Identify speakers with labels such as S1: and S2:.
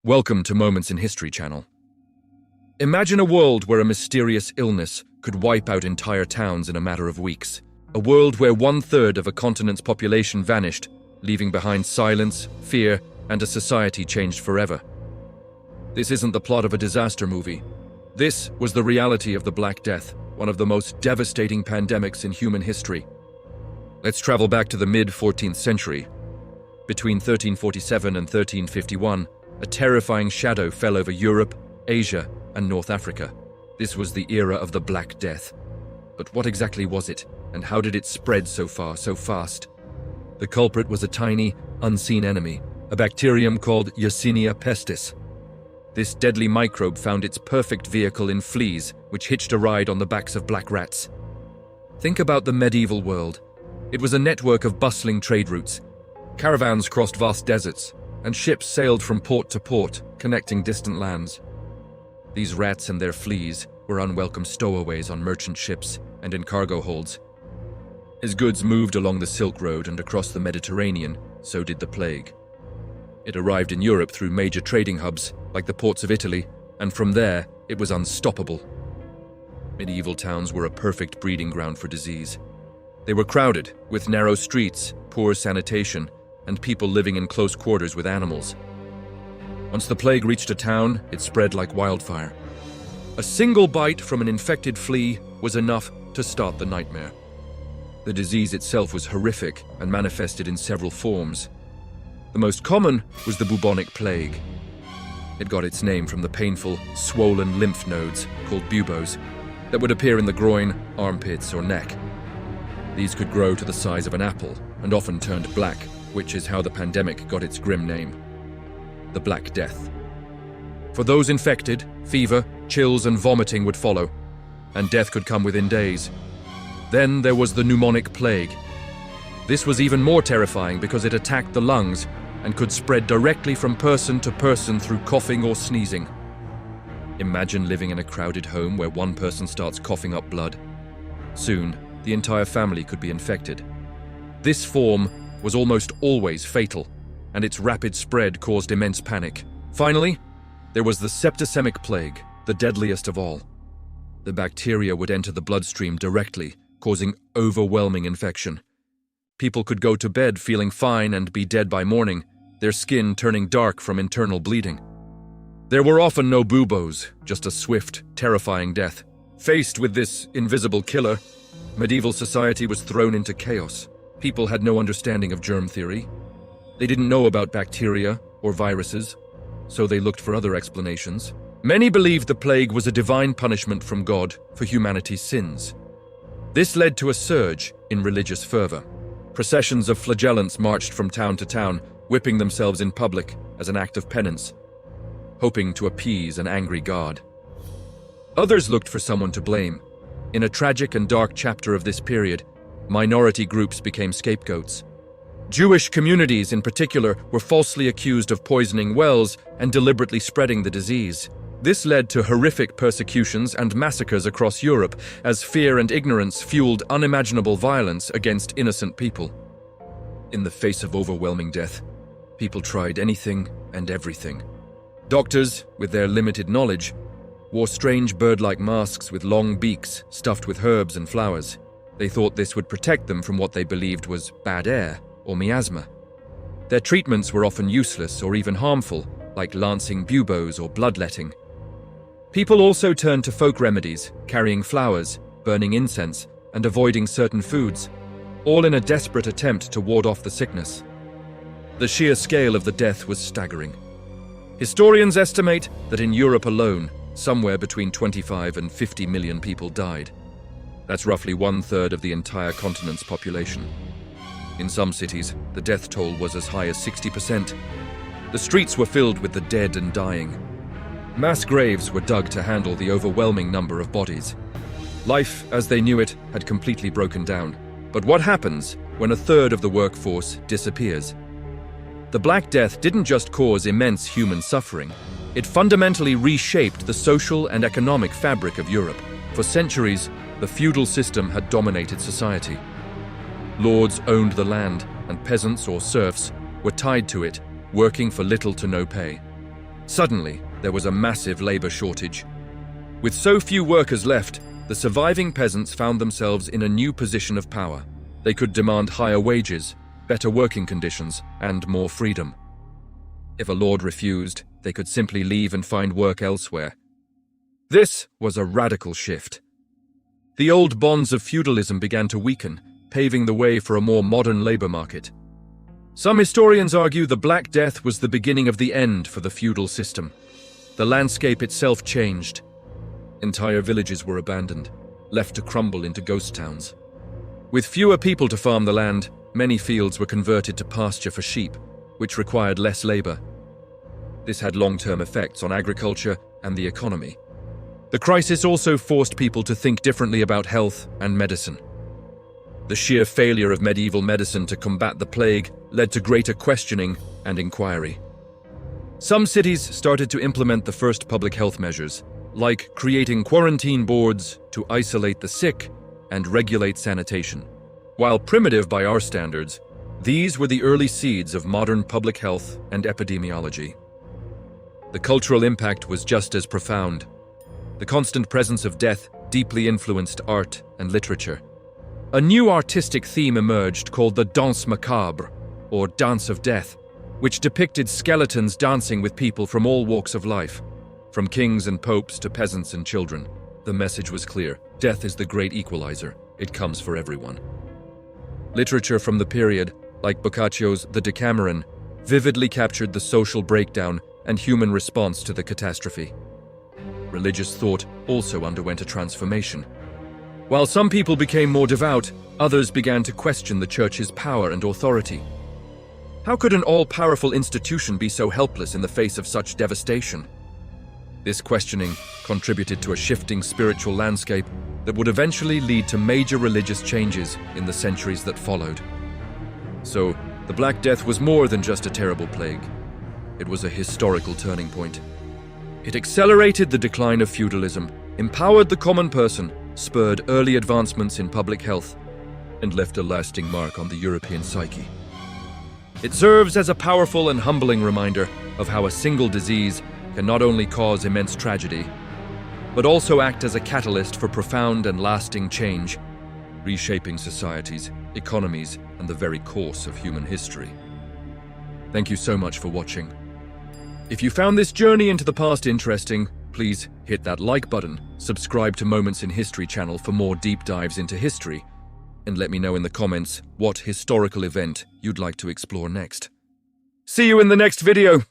S1: Welcome to Moments in History channel. Imagine a world where a mysterious illness could wipe out entire towns in a matter of weeks. A world where 1/3 of a continent's population vanished, leaving behind silence, fear, and a society changed forever. This isn't the plot of a disaster movie. This was the reality of the Black Death, one of the most devastating pandemics in human history. Let's travel back to the mid-14th century. Between 1347 and 1351, a terrifying shadow fell over Europe, Asia, and North Africa. This was the era of the Black Death. But what exactly was it, and how did it spread so far, so fast? The culprit was a tiny, unseen enemy, a bacterium called Yersinia pestis. This deadly microbe found its perfect vehicle in fleas, which hitched a ride on the backs of black rats. Think about the medieval world. It was a network of bustling trade routes. Caravans crossed vast deserts, and ships sailed from port to port, connecting distant lands. These rats and their fleas were unwelcome stowaways on merchant ships and in cargo holds. As goods moved along the Silk Road and across the Mediterranean, so did the plague. It arrived in Europe through major trading hubs, like the ports of Italy, and from there, it was unstoppable. Medieval towns were a perfect breeding ground for disease. They were crowded, with narrow streets, poor sanitation, and people living in close quarters with animals. Once the plague reached a town, it spread like wildfire. A single bite from an infected flea was enough to start the nightmare. The disease itself was horrific and manifested in several forms. The most common was the bubonic plague. It got its name from the painful, swollen lymph nodes, called buboes, that would appear in the groin, armpits, or neck. These could grow to the size of an apple and often turned black, which is how the pandemic got its grim name, the Black Death. For those infected, fever, chills, and vomiting would follow, and death could come within days. Then there was the pneumonic plague. This was even more terrifying because it attacked the lungs and could spread directly from person to person through coughing or sneezing. Imagine living in a crowded home where one person starts coughing up blood. Soon, the entire family could be infected. This form was almost always fatal, and its rapid spread caused immense panic. Finally, there was the septicemic plague, the deadliest of all. The bacteria would enter the bloodstream directly, causing overwhelming infection. People could go to bed feeling fine and be dead by morning, their skin turning dark from internal bleeding. There were often no buboes, just a swift, terrifying death. Faced with this invisible killer, medieval society was thrown into chaos. People had no understanding of germ theory. They didn't know about bacteria or viruses, so they looked for other explanations. Many believed the plague was a divine punishment from God for humanity's sins. This led to a surge in religious fervor. Processions of flagellants marched from town to town, whipping themselves in public as an act of penance, hoping to appease an angry God. Others looked for someone to blame. In a tragic and dark chapter of this period, minority groups became scapegoats. Jewish communities in particular were falsely accused of poisoning wells and deliberately spreading the disease. This led to horrific persecutions and massacres across Europe as fear and ignorance fueled unimaginable violence against innocent people. In the face of overwhelming death, people tried anything and everything. Doctors, with their limited knowledge, wore strange bird-like masks with long beaks stuffed with herbs and flowers. They thought this would protect them from what they believed was bad air or miasma. Their treatments were often useless or even harmful, like lancing buboes or bloodletting. People also turned to folk remedies, carrying flowers, burning incense, and avoiding certain foods, all in a desperate attempt to ward off the sickness. The sheer scale of the death was staggering. Historians estimate that in Europe alone, somewhere between 25 and 50 million people died. That's roughly 1/3 of the entire continent's population. In some cities, the death toll was as high as 60%. The streets were filled with the dead and dying. Mass graves were dug to handle the overwhelming number of bodies. Life, as they knew it, had completely broken down. But what happens when 1/3 of the workforce disappears? The Black Death didn't just cause immense human suffering. It fundamentally reshaped the social and economic fabric of Europe. For centuries, the feudal system had dominated society. Lords owned the land, and peasants or serfs were tied to it, working for little to no pay. Suddenly, there was a massive labor shortage. With so few workers left, the surviving peasants found themselves in a new position of power. They could demand higher wages, better working conditions, and more freedom. If a lord refused, they could simply leave and find work elsewhere. This was a radical shift. The old bonds of feudalism began to weaken, paving the way for a more modern labor market. Some historians argue the Black Death was the beginning of the end for the feudal system. The landscape itself changed. Entire villages were abandoned, left to crumble into ghost towns. With fewer people to farm the land, many fields were converted to pasture for sheep, which required less labor. This had long-term effects on agriculture and the economy. The crisis also forced people to think differently about health and medicine. The sheer failure of medieval medicine to combat the plague led to greater questioning and inquiry. Some cities started to implement the first public health measures, like creating quarantine boards to isolate the sick and regulate sanitation. While primitive by our standards, these were the early seeds of modern public health and epidemiology. The cultural impact was just as profound. The constant presence of death deeply influenced art and literature. A new artistic theme emerged called the danse macabre, or dance of death, which depicted skeletons dancing with people from all walks of life, from kings and popes to peasants and children. The message was clear: death is the great equalizer. It comes for everyone. Literature from the period, like Boccaccio's The Decameron, vividly captured the social breakdown and human response to the catastrophe. Religious thought also underwent a transformation. While some people became more devout, others began to question the church's power and authority. How could an all-powerful institution be so helpless in the face of such devastation? This questioning contributed to a shifting spiritual landscape that would eventually lead to major religious changes in the centuries that followed. So, the Black Death was more than just a terrible plague. It was a historical turning point. It accelerated the decline of feudalism, empowered the common person, spurred early advancements in public health, and left a lasting mark on the European psyche. It serves as a powerful and humbling reminder of how a single disease can not only cause immense tragedy, but also act as a catalyst for profound and lasting change, reshaping societies, economies, and the very course of human history. Thank you so much for watching. If you found this journey into the past interesting, please hit that like button, subscribe to Moments in History channel for more deep dives into history, and let me know in the comments what historical event you'd like to explore next. See you in the next video!